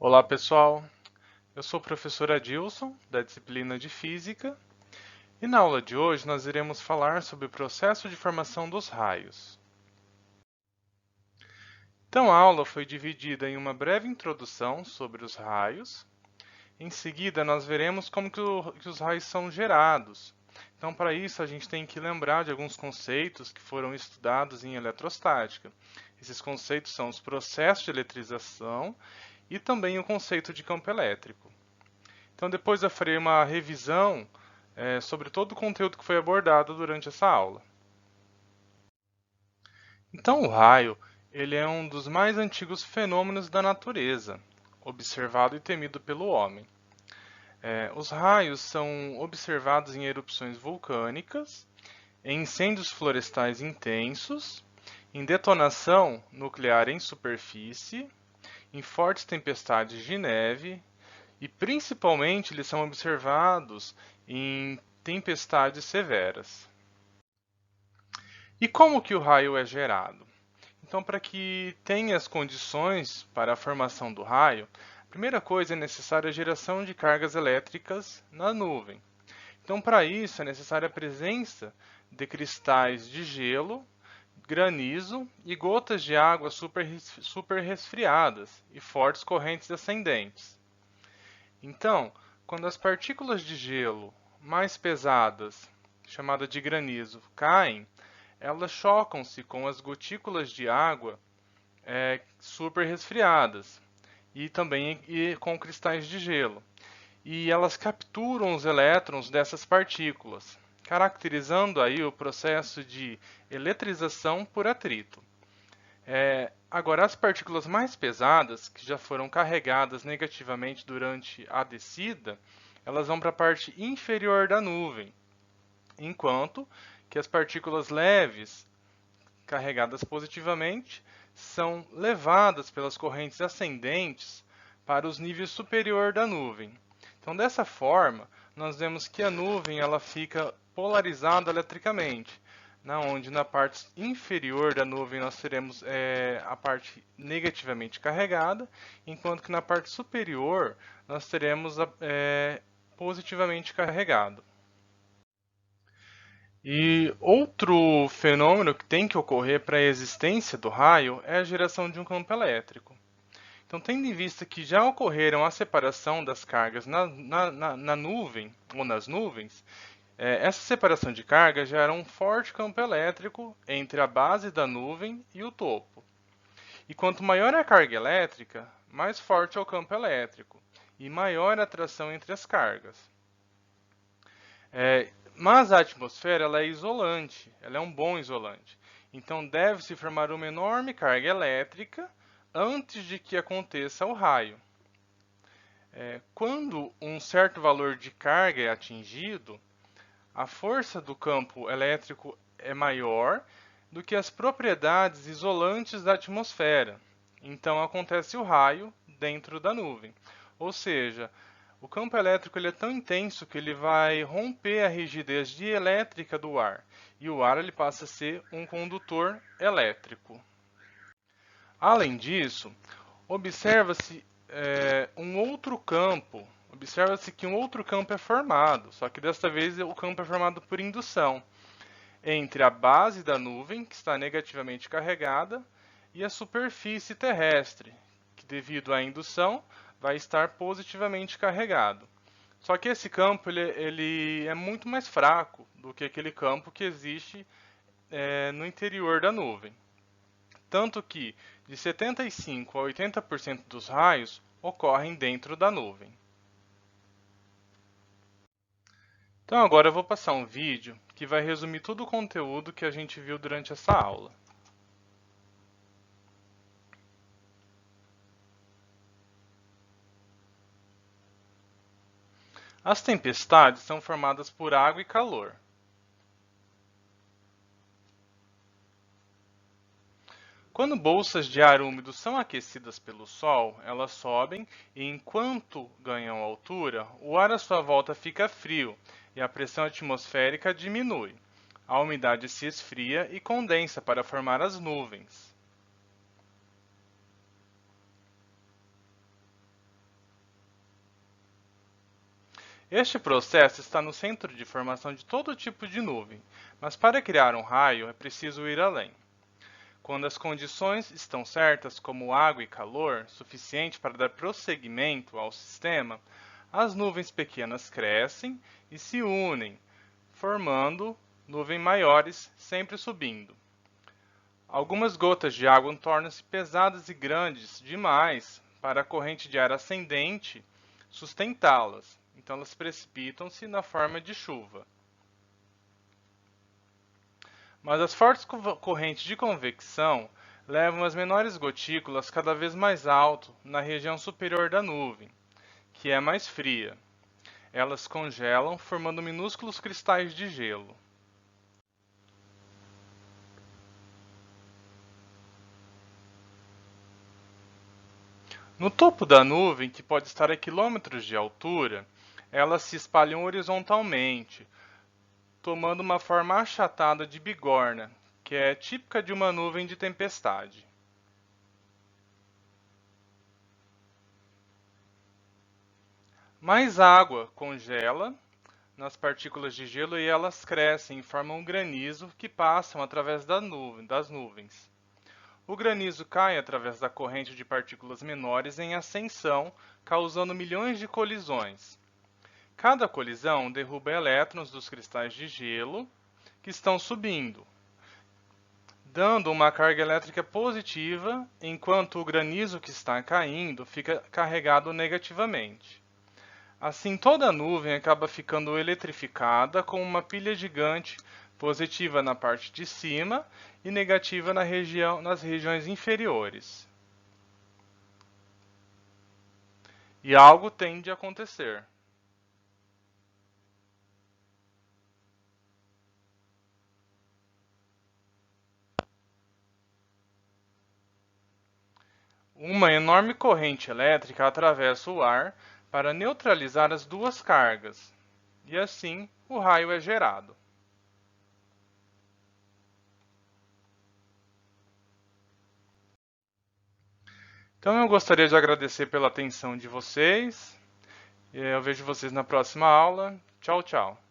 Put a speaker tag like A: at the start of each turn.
A: Olá, pessoal. Eu sou o professor Adilson, da disciplina de Física, e na aula de hoje nós iremos falar sobre o processo de formação dos raios. Então, a aula foi dividida em uma breve introdução sobre os raios. Em seguida, nós veremos como que os raios são gerados. Então, para isso, a gente tem que lembrar de alguns conceitos que foram estudados em eletrostática. Esses conceitos são os processos de eletrização e também o conceito de campo elétrico. Então, depois eu farei uma revisão sobre todo o conteúdo que foi abordado durante essa aula. Então, o raio, ele é um dos mais antigos fenômenos da natureza, observado e temido pelo homem. Os raios são observados em erupções vulcânicas, em incêndios florestais intensos, em detonação nuclear em superfície, em fortes tempestades de neve, e principalmente eles são observados em tempestades severas. E como que o raio é gerado? Então, para que tenha as condições para a formação do raio, a primeira coisa é necessária a geração de cargas elétricas na nuvem. Então, para isso é necessária a presença de cristais de gelo, granizo e gotas de água super resfriadas e fortes correntes ascendentes. Então, quando as partículas de gelo mais pesadas, chamada de granizo, caem, elas chocam-se com as gotículas de água super resfriadas e também com cristais de gelo. E elas capturam os elétrons dessas partículas, caracterizando aí o processo de eletrização por atrito. Agora, as partículas mais pesadas, que já foram carregadas negativamente durante a descida, elas vão para a parte inferior da nuvem, enquanto que as partículas leves, carregadas positivamente, são levadas pelas correntes ascendentes para os níveis superior da nuvem. Então, dessa forma, nós vemos que a nuvem ela fica polarizada eletricamente, onde na parte inferior da nuvem nós teremos a parte negativamente carregada, enquanto que na parte superior nós teremos positivamente carregado. E outro fenômeno que tem que ocorrer para a existência do raio é a geração de um campo elétrico. Então, tendo em vista que já ocorreram a separação das cargas na nuvem ou nas nuvens, essa separação de carga gera um forte campo elétrico entre a base da nuvem e o topo. E quanto maior é a carga elétrica, mais forte é o campo elétrico e maior a atração entre as cargas. Mas a atmosfera ela é isolante, ela é um bom isolante. Então deve-se formar uma enorme carga elétrica antes de que aconteça o raio. Quando um certo valor de carga é atingido, a força do campo elétrico é maior do que as propriedades isolantes da atmosfera. Então acontece o raio dentro da nuvem. Ou seja, o campo elétrico ele é tão intenso que ele vai romper a rigidez dielétrica do ar. E o ar ele passa a ser um condutor elétrico. Além disso, observa-se um outro campo. Observa-se que um outro campo é formado, só que desta vez o campo é formado por indução entre a base da nuvem, que está negativamente carregada, e a superfície terrestre, que devido à indução vai estar positivamente carregado. Só que esse campo ele é muito mais fraco do que aquele campo que existe no interior da nuvem. Tanto que de 75 a 80% dos raios ocorrem dentro da nuvem. Então agora eu vou passar um vídeo que vai resumir todo o conteúdo que a gente viu durante essa aula. As tempestades são formadas por água e calor. Quando bolsas de ar úmido são aquecidas pelo Sol, elas sobem e, enquanto ganham altura, o ar à sua volta fica frio e a pressão atmosférica diminui. A umidade se esfria e condensa para formar as nuvens. Este processo está no centro de formação de todo tipo de nuvem, mas para criar um raio é preciso ir além. Quando as condições estão certas, como água e calor, suficiente para dar prosseguimento ao sistema, as nuvens pequenas crescem e se unem, formando nuvens maiores, sempre subindo. Algumas gotas de água tornam-se pesadas e grandes demais para a corrente de ar ascendente sustentá-las, então elas precipitam-se na forma de chuva. Mas as fortes correntes de convecção levam as menores gotículas cada vez mais alto na região superior da nuvem, que é mais fria. Elas congelam, formando minúsculos cristais de gelo. No topo da nuvem, que pode estar a quilômetros de altura, elas se espalham horizontalmente, tomando uma forma achatada de bigorna, que é típica de uma nuvem de tempestade. Mais água congela nas partículas de gelo e elas crescem e formam um granizo que passam através das nuvens. O granizo cai através da corrente de partículas menores em ascensão, causando milhões de colisões. Cada colisão derruba elétrons dos cristais de gelo que estão subindo, dando uma carga elétrica positiva, enquanto o granizo que está caindo fica carregado negativamente. Assim, toda a nuvem acaba ficando eletrificada com uma pilha gigante positiva na parte de cima e negativa nas regiões inferiores. E algo tem de acontecer. Uma enorme corrente elétrica atravessa o ar para neutralizar as duas cargas, e assim o raio é gerado. Então eu gostaria de agradecer pela atenção de vocês. Eu vejo vocês na próxima aula. Tchau, tchau.